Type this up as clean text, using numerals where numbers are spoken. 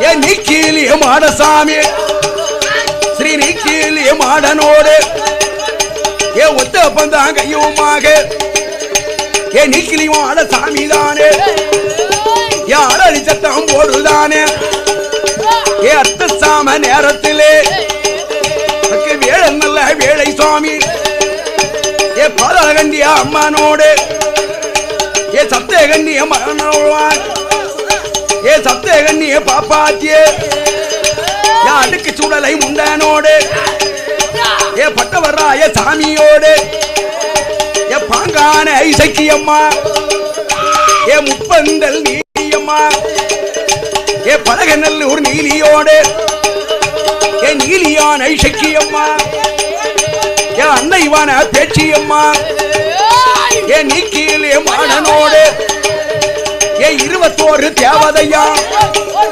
ஏ நீக்கிலிய மாடசாமி ஸ்ரீ நீக்கிலிய மாடனோடு ஏ ஒத்த பந்தான் கையுமாக ஏ நீக்கிலிய மாடசாமி தானே யாரடி சத்தம் போடுதானே ஏ அத்த சாம நேரத்திலே வேலை நல்ல வேலை சுவாமி ஏ பாதகண்டிய அம்மனோடு ஏ சப்தகண்டிய மகனோவான் ஏ சப்தகண்டிய பாப்பாத்தியே அடுக்கு சுடலை முண்டனோடு ஏ பட்டவராய சாமியோடு ஏ பாங்கான ஐசக்கியம்மா ஏ முப்பந்தல் நீலியம்மா ஏ பலகநல்லூர் நீலியோடு ஏ நீலியான ஐசக்கியம்மா ஏ அன்னைவான பேச்சியம்மா ஏ நீக்கிலே மாடனோடு ஏ 21 தேவதையா